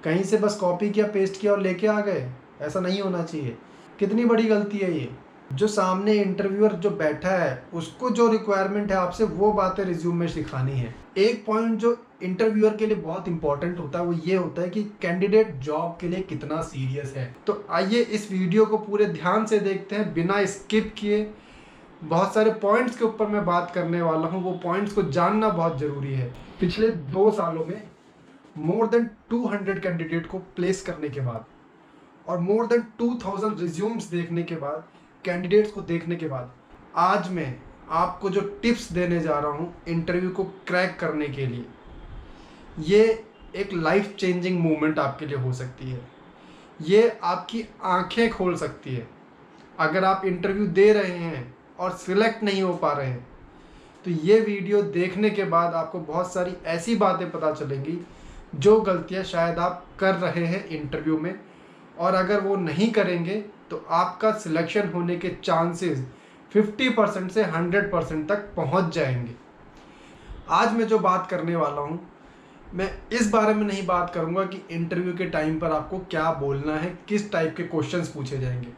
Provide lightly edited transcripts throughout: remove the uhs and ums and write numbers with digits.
कहीं से बस कॉपी किया, पेस्ट किया और लेके आ गए, ऐसा नहीं होना चाहिए। कितनी बड़ी गलती है ये। जो सामने इंटरव्यूअर जो बैठा है उसको जो रिक्वायरमेंट है आपसे वो बातें रिज्यूम में सिखानी है। एक पॉइंट जो इंटरव्यूअर के लिए बहुत इंपॉर्टेंट होता है वो ये होता है कि कैंडिडेट जॉब के लिए कितना सीरियस है। तो आइए इस वीडियो को पूरे ध्यान से देखते हैं बिना स्किप किए। बहुत सारे पॉइंट्स के ऊपर मैं बात करने वाला हूँ, वो पॉइंट्स को जानना बहुत ज़रूरी है। पिछले 2 सालों में मोर देन 200 कैंडिडेट को प्लेस करने के बाद और मोर देन 2000 रिज्यूम्स देखने के बाद, कैंडिडेट्स को देखने के बाद, आज मैं आपको जो टिप्स देने जा रहा हूँ इंटरव्यू को क्रैक करने के लिए, ये एक लाइफ चेंजिंग मोमेंट आपके लिए हो सकती है। ये आपकी आंखें खोल सकती है। अगर आप इंटरव्यू दे रहे हैं और सिलेक्ट नहीं हो पा रहे हैं तो ये वीडियो देखने के बाद आपको बहुत सारी ऐसी बातें पता चलेंगी जो गलतियां शायद आप कर रहे हैं इंटरव्यू में, और अगर वो नहीं करेंगे तो आपका सिलेक्शन होने के चांसेस 50% से 100% तक पहुंच जाएंगे। आज मैं जो बात करने वाला हूं, मैं इस बारे में नहीं बात करूंगा कि इंटरव्यू के टाइम पर आपको क्या बोलना है, किस टाइप के क्वेश्चंस पूछे जाएंगे।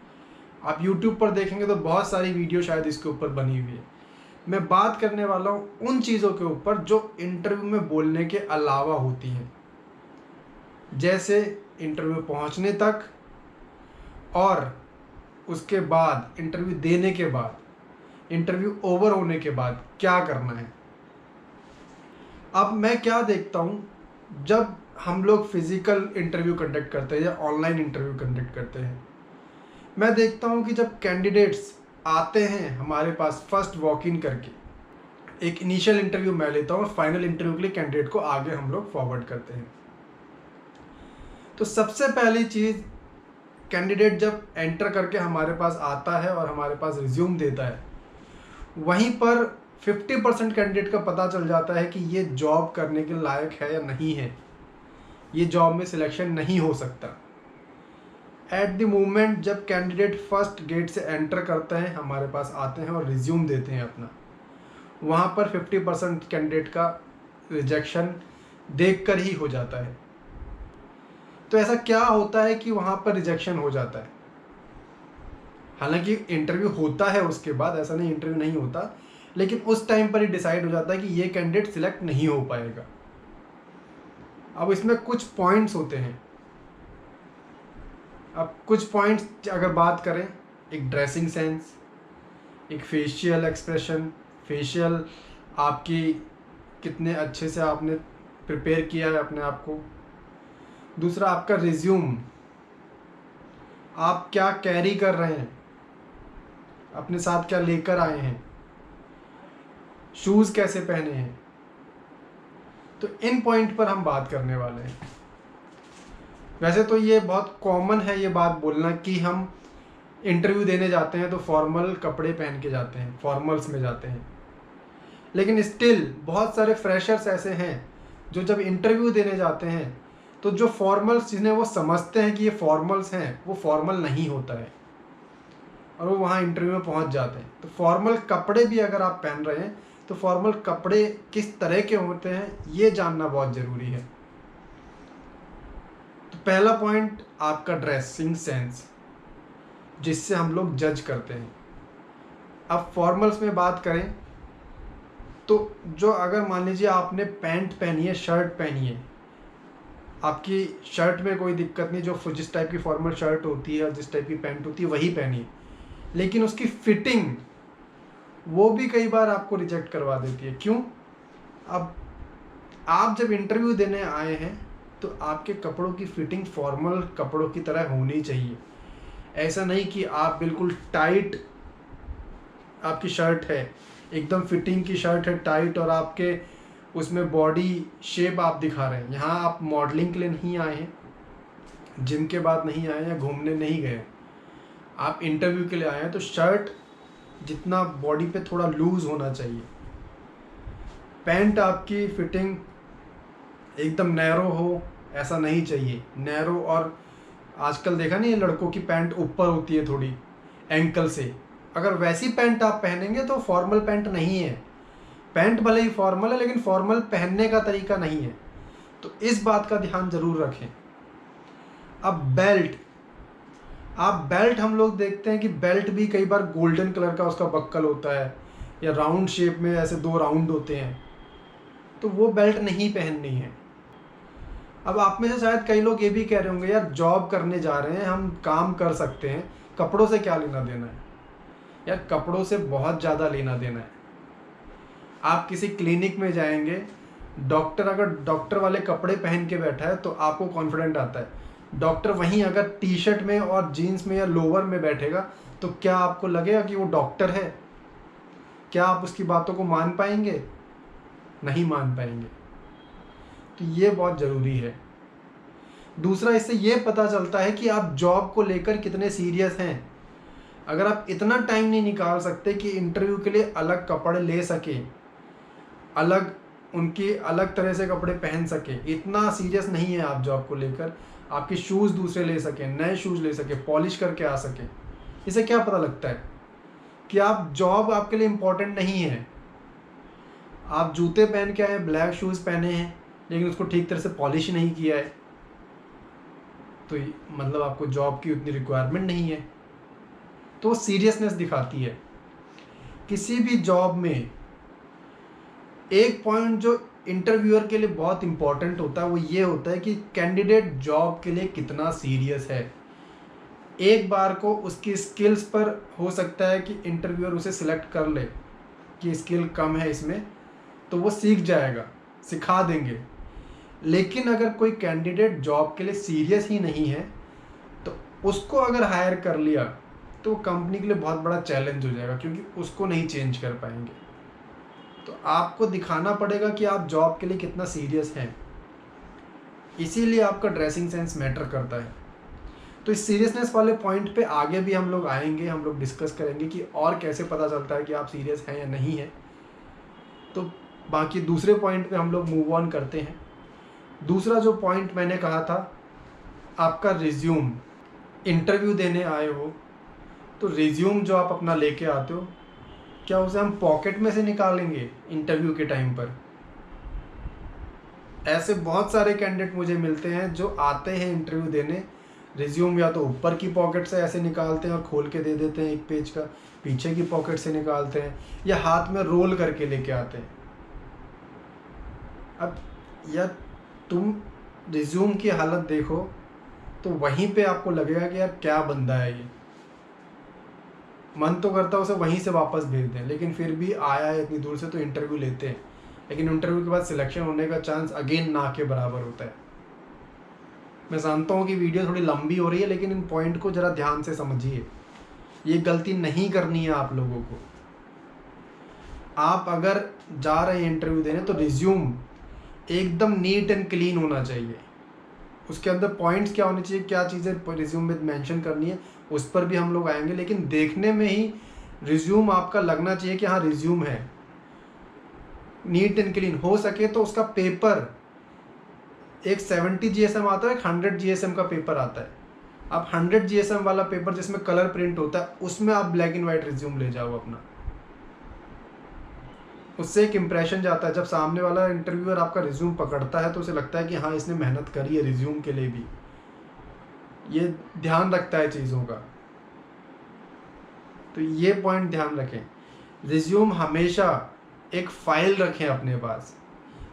आप YouTube पर देखेंगे तो बहुत सारी वीडियो शायद इसके ऊपर बनी हुई है। मैं बात करने वाला हूँ उन चीज़ों के ऊपर जो इंटरव्यू में बोलने के अलावा होती हैं, जैसे इंटरव्यू पहुँचने तक और उसके बाद, इंटरव्यू देने के बाद, इंटरव्यू ओवर होने के बाद क्या करना है। अब मैं क्या देखता हूँ, जब हम लोग फिज़िकल इंटरव्यू कंडक्ट करते हैं या ऑनलाइन इंटरव्यू कंडक्ट करते हैं, मैं देखता हूँ कि जब कैंडिडेट्स आते हैं हमारे पास फर्स्ट वॉक इन करके, एक इनिशियल इंटरव्यू मैं लेता हूँ और फाइनल इंटरव्यू के लिए कैंडिडेट को आगे हम लोग फॉरवर्ड करते हैं। तो सबसे पहली चीज़, कैंडिडेट जब एंटर करके हमारे पास आता है और हमारे पास रिज्यूम देता है, वहीं पर 50% कैंडिडेट का पता चल जाता है कि ये जॉब करने के लायक है या नहीं है, ये जॉब में सिलेक्शन नहीं हो सकता। एट द मोमेंट जब कैंडिडेट फर्स्ट गेट से एंटर करते हैं, हमारे पास आते हैं और रिज्यूम देते हैं अपना, वहाँ पर 50% कैंडिडेट का रिजेक्शन देखकर ही हो जाता है। तो ऐसा क्या होता है कि वहाँ पर रिजेक्शन हो जाता है? हालांकि इंटरव्यू होता है उसके बाद, ऐसा नहीं इंटरव्यू नहीं होता, लेकिन उस टाइम पर ही डिसाइड हो जाता है कि ये कैंडिडेट सिलेक्ट नहीं हो पाएगा। अब इसमें कुछ पॉइंट्स होते हैं। अब कुछ पॉइंट्स अगर बात करें, एक ड्रेसिंग सेंस, एक फेशियल एक्सप्रेशन, फेशियल आपकी कितने अच्छे से आपने प्रिपेयर किया है अपने आप को। दूसरा, आपका रिज्यूम, आप क्या कैरी कर रहे हैं, अपने साथ क्या लेकर आए हैं, शूज़ कैसे पहने हैं। तो इन पॉइंट पर हम बात करने वाले हैं। वैसे तो ये बहुत कॉमन है ये बात बोलना कि हम इंटरव्यू देने जाते हैं तो फॉर्मल कपड़े पहन के जाते हैं, फॉर्मल्स में जाते हैं, लेकिन स्टिल बहुत सारे फ्रेशर्स ऐसे हैं जो जब इंटरव्यू देने जाते हैं तो जो फॉर्मल्स जिन्हें वो समझते हैं कि ये फॉर्मल्स हैं, वो फॉर्मल नहीं होता है और वो वहाँ इंटरव्यू में पहुँच जाते हैं। तो फॉर्मल कपड़े भी अगर आप पहन रहे हैं तो फॉर्मल कपड़े किस तरह के होते हैं ये जानना बहुत ज़रूरी है। तो पहला पॉइंट, आपका ड्रेसिंग सेंस, जिससे हम लोग जज करते हैं। अब फॉर्मल्स में बात करें तो जो, अगर मान लीजिए आपने पैंट पहनी है, शर्ट पहनी है, आपकी शर्ट में कोई दिक्कत नहीं, जो जिस टाइप की फॉर्मल शर्ट होती है और जिस टाइप की पैंट होती है वही पहनी है, लेकिन उसकी फिटिंग वो भी कई बार आपको रिजेक्ट करवा देती है। क्यों? अब आप जब इंटरव्यू देने आए हैं तो आपके कपड़ों की फिटिंग फॉर्मल कपड़ों की तरह होनी चाहिए। ऐसा नहीं कि आप बिल्कुल टाइट, आपकी शर्ट है, एकदम फिटिंग की शर्ट है टाइट, और आपके उसमें बॉडी शेप आप दिखा रहे हैं। यहाँ आप मॉडलिंग के लिए नहीं आए हैं, जिम के बाद नहीं आए हैं, या घूमने नहीं गए, आप इंटरव्यू के लिए आए हैं। तो शर्ट जितना बॉडी पे थोड़ा लूज़ होना चाहिए। पैंट आपकी फिटिंग एकदम नैरो हो, ऐसा नहीं चाहिए। नैरो, और आजकल देखा नहीं है लड़कों की पैंट ऊपर होती है थोड़ी एंकल से, अगर वैसी पैंट आप पहनेंगे तो फॉर्मल पैंट नहीं है। पैंट भले ही फॉर्मल है लेकिन फॉर्मल पहनने का तरीका नहीं है। तो इस बात का ध्यान ज़रूर रखें। अब बेल्ट, आप बेल्ट, हम लोग देखते हैं कि बेल्ट भी कई बार गोल्डन कलर का उसका बक्कल होता है या राउंड शेप में ऐसे 2 राउंड होते हैं, तो वो बेल्ट नहीं पहननी है। अब आप में से शायद कई लोग ये भी कह रहे होंगे, यार जॉब करने जा रहे हैं, हम काम कर सकते हैं, कपड़ों से क्या लेना देना है? यार कपड़ों से बहुत ज़्यादा लेना देना है। आप किसी क्लिनिक में जाएंगे, डॉक्टर अगर डॉक्टर वाले कपड़े पहन के बैठा है तो आपको कॉन्फिडेंट आता है। डॉक्टर वहीं अगर टी शर्ट में और जीन्स में या लोअर में बैठेगा तो क्या आपको लगेगा कि वो डॉक्टर है? क्या आप उसकी बातों को मान पाएंगे? नहीं मान पाएंगे। तो ये बहुत ज़रूरी है। दूसरा, इससे ये पता चलता है कि आप जॉब को लेकर कितने सीरियस हैं। अगर आप इतना टाइम नहीं निकाल सकते कि इंटरव्यू के लिए अलग कपड़े ले सकें, अलग उनकी अलग तरह से कपड़े पहन सकें, इतना सीरियस नहीं है आप जॉब को लेकर, आपके शूज़ दूसरे ले सकें, नए शूज़ ले सकें, पॉलिश करके आ सकें, इससे क्या पता लगता है कि आप जॉब आपके लिए इम्पोर्टेंट नहीं है। आप जूते पहन के आए, ब्लैक शूज़ पहने हैं, लेकिन उसको ठीक तरह से पॉलिश नहीं किया है, तो मतलब आपको जॉब की उतनी रिक्वायरमेंट नहीं है। तो सीरियसनेस दिखाती है। किसी भी जॉब में एक पॉइंट जो इंटरव्यूअर के लिए बहुत इंपॉर्टेंट होता है वो ये होता है कि कैंडिडेट जॉब के लिए कितना सीरियस है। एक बार को उसकी स्किल्स पर हो सकता है कि इंटरव्यूअर उसे सिलेक्ट कर ले कि स्किल कम है इसमें, तो वो सीख जाएगा, सिखा देंगे। लेकिन अगर कोई कैंडिडेट जॉब के लिए सीरियस ही नहीं है तो उसको अगर हायर कर लिया तो कंपनी के लिए बहुत बड़ा चैलेंज हो जाएगा, क्योंकि उसको नहीं चेंज कर पाएंगे। तो आपको दिखाना पड़ेगा कि आप जॉब के लिए कितना सीरियस हैं। इसीलिए आपका ड्रेसिंग सेंस मैटर करता है। तो इस सीरियसनेस वाले पॉइंट पे आगे भी हम लोग आएंगे, हम लोग डिस्कस करेंगे कि और कैसे पता चलता है कि आप सीरियस हैं या नहीं हैं। तो बाकी दूसरे पॉइंट पे हम लोग मूव ऑन करते हैं। दूसरा जो पॉइंट मैंने कहा था, आपका रिज्यूम। इंटरव्यू देने आए हो तो रिज्यूम जो आप अपना लेके आते हो, क्या उसे हम पॉकेट में से निकालेंगे इंटरव्यू के टाइम पर? ऐसे बहुत सारे कैंडिडेट मुझे मिलते हैं जो आते हैं इंटरव्यू देने, रिज्यूम या तो ऊपर की पॉकेट से ऐसे निकालते हैं और खोल के दे देते हैं एक पेज का, पीछे की पॉकेट से निकालते हैं, या हाथ में रोल करके लेके आते हैं। अब यार तुम रिज्यूम की हालत देखो तो वहीं पे आपको लगेगा कि यार क्या बंदा है ये। मन तो करता है उसे वहीं से वापस भेज दें, लेकिन फिर भी आया है इतनी दूर से तो इंटरव्यू लेते हैं। लेकिन इंटरव्यू के बाद सिलेक्शन होने का चांस अगेन ना के बराबर होता है। मैं जानता हूँ कि वीडियो थोड़ी लंबी हो रही है, लेकिन इन पॉइंट को ज़रा ध्यान से समझिए। ये गलती नहीं करनी है आप लोगों को। आप अगर जा रहे हैं इंटरव्यू देने तो रिज्यूम एकदम नीट एंड क्लीन होना चाहिए। उसके अंदर पॉइंट्स क्या होने चाहिए, क्या चीज़ें रिज्यूम में मेंशन करनी है, उस पर भी हम लोग आएंगे। लेकिन देखने में ही रिज्यूम आपका लगना चाहिए कि हाँ रिज्यूम है, नीट एंड क्लीन। हो सके तो उसका पेपर, एक 70 GSM आता है, एक 100 GSM का पेपर आता है। आप 100 GSM वाला पेपर जिसमें कलर प्रिंट होता है, उसमें आप ब्लैक एंड वाइट रिज्यूम ले जाओ अपना। उससे एक इम्प्रेशन जाता है। जब सामने वाला इंटरव्यूअर आपका रिज्यूम पकड़ता है तो उसे लगता है कि हाँ इसने मेहनत करी है रिज्यूम के लिए भी, ये ध्यान रखता है चीज़ों का। तो ये पॉइंट ध्यान रखें। रिज्यूम हमेशा एक फ़ाइल रखें अपने पास।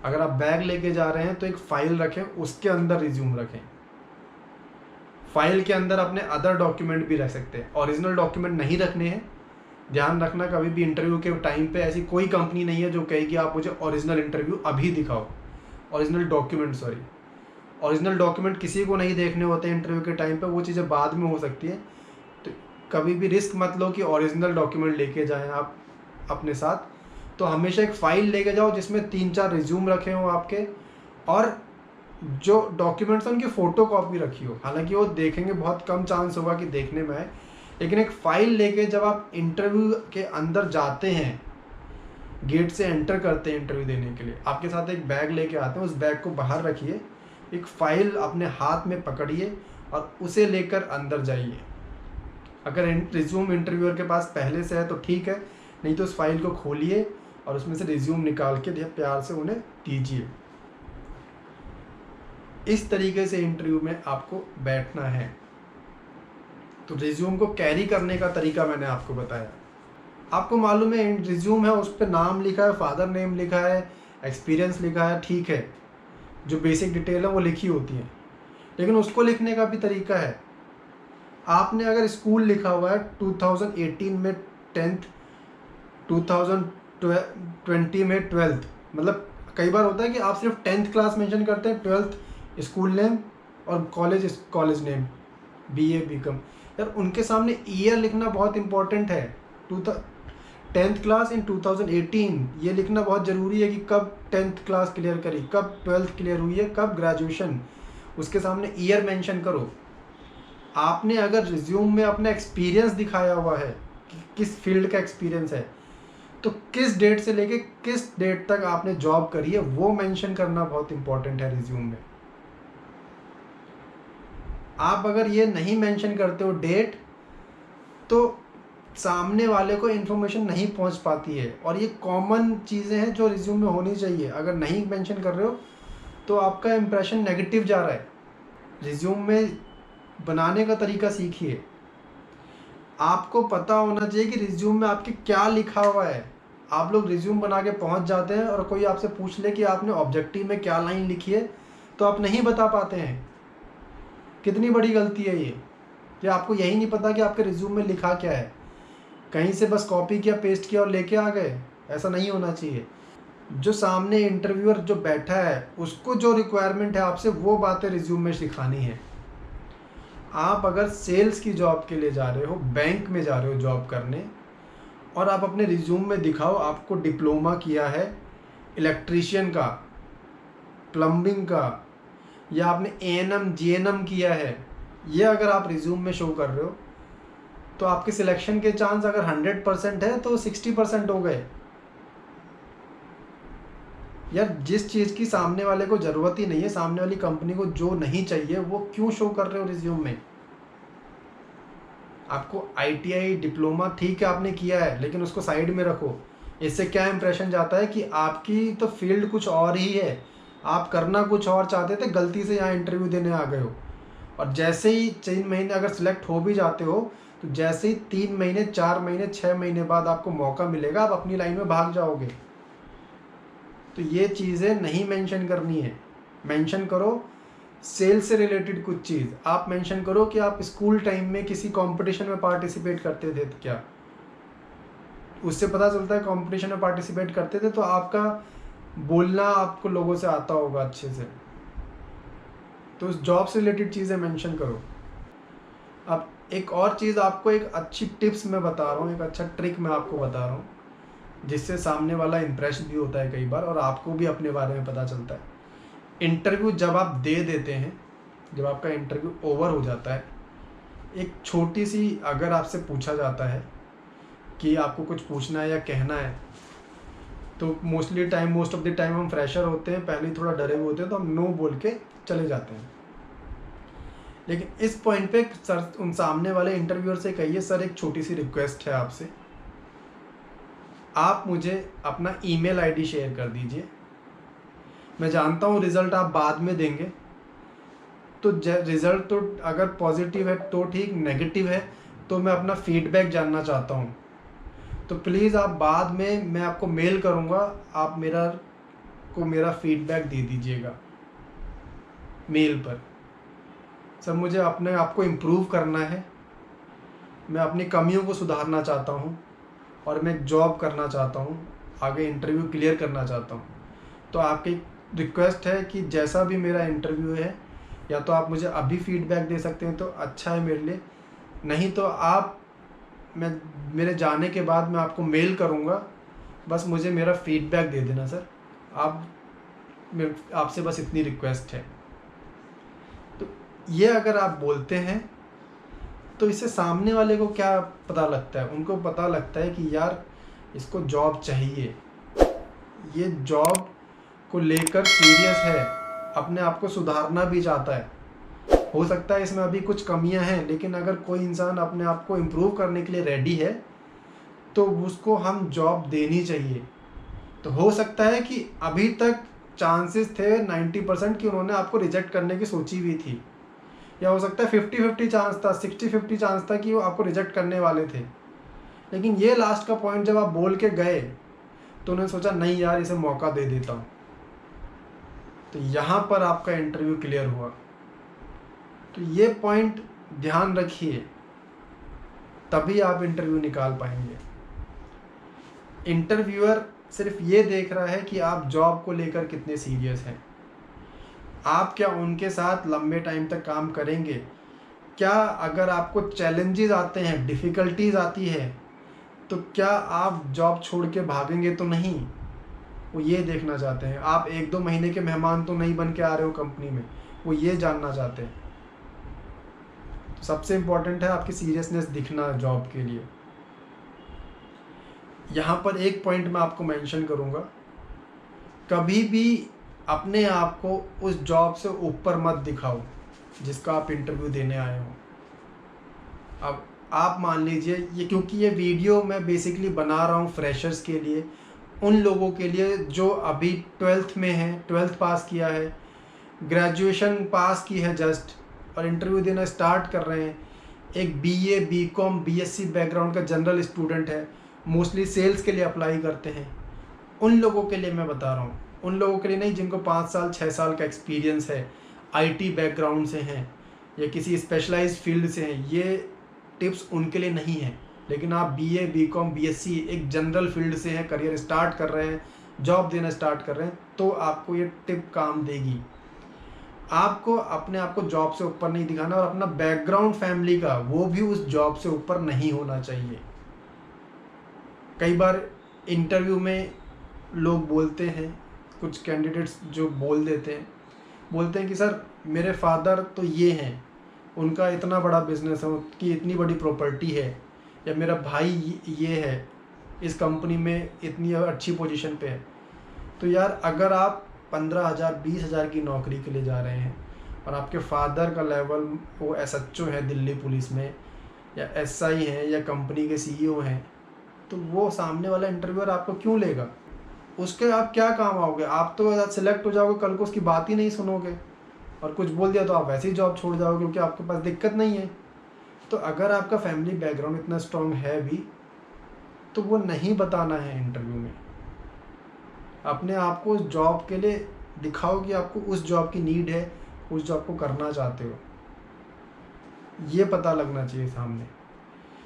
अगर आप बैग लेके जा रहे हैं तो एक फ़ाइल रखें, उसके अंदर रिज्यूम रखें। फ़ाइल के अंदर अपने अदर डॉक्यूमेंट भी रख सकते हैं, ओरिजिनल डॉक्यूमेंट नहीं रखने हैं। ध्यान रखना, कभी भी इंटरव्यू के टाइम पे ऐसी कोई कंपनी नहीं है जो कहेगी आप मुझे ओरिजिनल इंटरव्यू अभी दिखाओ, ओरिजिनल डॉक्यूमेंट किसी को नहीं देखने होते इंटरव्यू के टाइम पे, वो चीज़ें बाद में हो सकती है। तो कभी भी रिस्क मत लो कि ओरिजिनल डॉक्यूमेंट लेके जाएं आप अपने साथ। तो हमेशा एक फ़ाइल लेके जाओ जिसमें 3-4 रिज्यूम रखे हों आपके, और जो डॉक्यूमेंट्स हैं उनकी फ़ोटो कॉपी रखी हो। हालांकि वो देखेंगे, बहुत कम चांस होगा कि देखने में आए, लेकिन एक फ़ाइल लेके जब आप इंटरव्यू के अंदर जाते हैं, गेट से एंटर करते हैं इंटरव्यू देने के लिए, आपके साथ एक बैग लेके आते हैं, उस बैग को बाहर रखिए, एक फ़ाइल अपने हाथ में पकड़िए और उसे लेकर अंदर जाइए। अगर रिज्यूम इंटरव्यूअर के पास पहले से है तो ठीक है, नहीं तो उस फाइल को खोलिए और उसमें से रिज्यूम निकाल के प्यार से उन्हें दीजिए। इस तरीके से इंटरव्यू में आपको बैठना है। तो रिज्यूम को कैरी करने का तरीका मैंने आपको बताया। आपको मालूम है रिज्यूम है, उस पर नाम लिखा है, फादर नेम लिखा है, एक्सपीरियंस लिखा है, ठीक है, जो बेसिक डिटेल है वो लिखी होती है, लेकिन उसको लिखने का भी तरीका है। आपने अगर स्कूल लिखा हुआ है 2018 में 10th, 2020 में 12th, मतलब कई बार होता है कि आप सिर्फ 10th क्लास मेंशन करते हैं, 12th स्कूल नेम और कॉलेज नेम, BA BCom। यार उनके सामने ईयर लिखना बहुत इंपॉर्टेंट है। 10th क्लास इन 2018 ये लिखना बहुत ज़रूरी है कि कब 10th क्लास क्लियर करी, कब 12th क्लियर हुई है, कब ग्रेजुएशन, उसके सामने ईयर मेंशन करो। आपने अगर रिज्यूम में अपना एक्सपीरियंस दिखाया हुआ है कि किस फील्ड का एक्सपीरियंस है, तो किस डेट से लेके किस डेट तक आपने जॉब करी है वो मेंशन करना बहुत इंपॉर्टेंट है रिज्यूम में। आप अगर ये नहीं मेंशन करते हो डेट, तो सामने वाले को इन्फॉर्मेशन नहीं पहुंच पाती है, और ये कॉमन चीज़ें हैं जो रिज्यूम में होनी चाहिए। अगर नहीं मेंशन कर रहे हो तो आपका इंप्रेशन नेगेटिव जा रहा है। रिज्यूम में बनाने का तरीका सीखिए। आपको पता होना चाहिए कि रिज्यूम में आपके क्या लिखा हुआ है। आप लोग रिज्यूम बना के पहुंच जाते हैं और कोई आपसे पूछ ले कि आपने ऑब्जेक्टिव में क्या लाइन लिखी है, तो आप नहीं बता पाते हैं। कितनी बड़ी गलती है ये कि आपको यही नहीं पता कि आपके रिज्यूम में लिखा क्या है। कहीं से बस कॉपी किया, पेस्ट किया और लेके आ गए, ऐसा नहीं होना चाहिए। जो सामने इंटरव्यूअर जो बैठा है उसको जो रिक्वायरमेंट है आपसे, वो बातें रिज्यूम में सिखानी है। आप अगर सेल्स की जॉब के लिए जा रहे हो, बैंक में जा रहे हो जॉब करने, और आप अपने रिज्यूम में दिखाओ आपको डिप्लोमा किया है इलेक्ट्रीशियन का, प्लम्बिंग का, या आपने ANM GNM किया है, ये अगर आप रिज्यूम में शो कर रहे हो, तो आपके सिलेक्शन के चांस अगर 100% है तो 60% हो गए। यार जिस चीज़ की सामने वाले को ज़रूरत ही नहीं है, सामने वाली कंपनी को जो नहीं चाहिए, वो क्यों शो कर रहे हो रिज्यूम में। आपको ITI डिप्लोमा ठीक है आपने किया है, लेकिन उसको साइड में रखो। इससे क्या इंप्रेशन जाता है कि आपकी तो फील्ड कुछ और ही है, आप करना कुछ और चाहते थे, गलती से यहाँ इंटरव्यू देने आ गए हो। और जैसे ही 3 महीने अगर सिलेक्ट हो भी जाते हो, तो जैसे ही 3 महीने 4 महीने 6 महीने बाद आपको मौका मिलेगा, आप अपनी लाइन में भाग जाओगे। तो ये चीज़ें नहीं मेंशन करनी है। मेंशन करो सेल्स से रिलेटेड कुछ चीज़। आप मेंशन करो कि आप स्कूल टाइम में किसी कंपटीशन में पार्टिसिपेट करते थे तो क्या, उससे पता चलता है कंपटीशन में पार्टिसिपेट करते थे तो आपका बोलना आपको लोगों से आता होगा अच्छे से। तो उस जॉब से रिलेटेड चीज़ें मेंशन करो। अब एक और चीज़ आपको, एक अच्छी टिप्स मैं बता रहा हूँ, एक अच्छा ट्रिक मैं आपको बता रहा हूँ, जिससे सामने वाला इम्प्रेस भी होता है कई बार, और आपको भी अपने बारे में पता चलता है। इंटरव्यू जब आप दे देते हैं, जब आपका इंटरव्यू ओवर हो जाता है, एक छोटी सी अगर आपसे पूछा जाता है कि आपको कुछ पूछना है या कहना है, तो मोस्ट ऑफ द टाइम हम फ्रेशर होते हैं, पहले ही थोड़ा डरे हुए होते हैं, तो हम नो बोल के चले जाते हैं। लेकिन इस पॉइंट पे सर उन सामने वाले इंटरव्यूअर से कहिए, सर एक छोटी सी रिक्वेस्ट है आपसे, आप मुझे अपना ईमेल आईडी शेयर कर दीजिए। मैं जानता हूँ रिज़ल्ट आप बाद में देंगे, तो रिज़ल्ट तो अगर पॉजिटिव है तो ठीक, नेगेटिव है तो मैं अपना फीडबैक जानना चाहता हूँ। तो प्लीज़ आप बाद में, मैं आपको मेल करूँगा, आप मेरा फीडबैक दे दीजिएगा मेल पर। सर मुझे अपने आप को इम्प्रूव करना है, मैं अपनी कमियों को सुधारना चाहता हूँ, और मैं जॉब करना चाहता हूँ, आगे इंटरव्यू क्लियर करना चाहता हूँ। तो आपकी रिक्वेस्ट है कि जैसा भी मेरा इंटरव्यू है, या तो आप मुझे अभी फीडबैक दे सकते हैं तो अच्छा है मेरे लिए, नहीं तो मेरे जाने के बाद मैं आपको मेल करूँगा, बस मुझे मेरा फीडबैक दे देना सर। आपसे बस इतनी रिक्वेस्ट है। तो ये अगर आप बोलते हैं तो इससे सामने वाले को क्या पता लगता है, उनको पता लगता है कि यार इसको जॉब चाहिए, ये जॉब को लेकर सीरियस है, अपने आप को सुधारना भी चाहता है। हो सकता है इसमें अभी कुछ कमियां हैं, लेकिन अगर कोई इंसान अपने आप को इम्प्रूव करने के लिए रेडी है तो उसको हम जॉब देनी चाहिए। तो हो सकता है कि अभी तक चांसेस थे 90% कि उन्होंने आपको रिजेक्ट करने की सोची हुई थी, या हो सकता है 50-50 चांस था, 60-50 चांस था कि वो आपको रिजेक्ट करने वाले थे। लेकिन ये लास्ट का पॉइंट जब आप बोल के गए तो उन्होंने सोचा नहीं यार, इसे मौका दे देता हूँ। तो यहाँ पर आपका इंटरव्यू क्लियर हुआ। तो ये पॉइंट ध्यान रखिए, तभी आप इंटरव्यू निकाल पाएंगे। इंटरव्यूअर सिर्फ ये देख रहा है कि आप जॉब को लेकर कितने सीरियस हैं, आप क्या उनके साथ लंबे टाइम तक काम करेंगे, क्या अगर आपको चैलेंजेस आते हैं, डिफ़िकल्टीज आती है, तो क्या आप जॉब छोड़ के भागेंगे तो नहीं। वो ये देखना चाहते हैं। आप 1-2 महीने के मेहमान तो नहीं बन के आ रहे हो कंपनी में, वो ये जानना चाहते हैं। तो सबसे इम्पोर्टेंट है आपकी सीरियसनेस दिखना जॉब के लिए। यहाँ पर एक पॉइंट मैं आपको मेंशन करूँगा, कभी भी अपने आप को उस जॉब से ऊपर मत दिखाओ जिसका आप इंटरव्यू देने आए हो। अब आप मान लीजिए ये, क्योंकि ये वीडियो मैं बेसिकली बना रहा हूँ फ्रेशर्स के लिए, उन लोगों के लिए जो अभी 12th में हैं, 12th पास किया है, ग्रेजुएशन पास की है जस्ट, और इंटरव्यू देना स्टार्ट कर रहे हैं। एक BA BCom BSc बैकग्राउंड का जनरल स्टूडेंट है, मोस्टली सेल्स के लिए अप्लाई करते हैं। उन लोगों के लिए मैं बता रहा हूँ, उन लोगों के लिए नहीं जिनको 5 साल 6 साल का एक्सपीरियंस है, IT बैकग्राउंड से हैं या किसी स्पेशलाइज्ड फील्ड से हैं। ये टिप्स उनके लिए नहीं है। लेकिन आप BA BCom BSc एक जनरल फील्ड से हैं, करियर स्टार्ट कर रहे हैं, जॉब देना स्टार्ट कर रहे हैं, तो आपको ये टिप काम देगी। आपको अपने आप को जॉब से ऊपर नहीं दिखाना, और अपना बैकग्राउंड फैमिली का वो भी उस जॉब से ऊपर नहीं होना चाहिए। कई बार इंटरव्यू में लोग बोलते हैं, कुछ कैंडिडेट्स जो बोलते हैं कि सर मेरे फादर तो ये हैं, उनका इतना बड़ा बिजनेस है, उनकी इतनी बड़ी प्रॉपर्टी है, या मेरा भाई ये है, इस कंपनी में इतनी अच्छी पोजीशन पे है। तो यार अगर आप 15,000 20,000 की नौकरी के लिए जा रहे हैं और आपके फादर का लेवल वो SHO है दिल्ली पुलिस में, या SI है, या कंपनी के CEO हैं, तो वो सामने वाला इंटरव्यूअर आपको क्यों लेगा? उसके आप क्या काम आओगे? आप तो सिलेक्ट हो जाओगे, कल को उसकी बात ही नहीं सुनोगे, और कुछ बोल दिया तो आप वैसे ही जॉब छोड़ जाओगे, क्योंकि आपके पास दिक्कत नहीं है। तो अगर आपका फैमिली बैकग्राउंड इतना स्ट्रॉन्ग है भी, तो वो नहीं बताना है इंटरव्यू में। अपने आप को उस जॉब के लिए दिखाओ कि आपको उस जॉब की नीड है, उस जॉब को करना चाहते हो, ये पता लगना चाहिए सामने।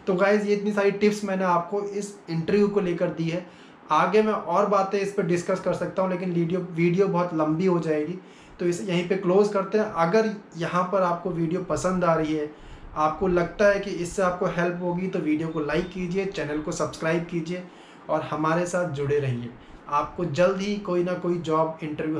तो गाइज़ ये इतनी सारी टिप्स मैंने आपको इस इंटरव्यू को लेकर दी है। आगे मैं और बातें इस पर डिस्कस कर सकता हूँ, लेकिन वीडियो बहुत लंबी हो जाएगी, तो इसे यहीं पे क्लोज़ करते हैं। अगर यहाँ पर आपको वीडियो पसंद आ रही है, आपको लगता है कि इससे आपको हेल्प होगी, तो वीडियो को लाइक कीजिए, चैनल को सब्सक्राइब कीजिए और हमारे साथ जुड़े रहिए। आपको जल्द ही कोई ना कोई जॉब इंटरव्यू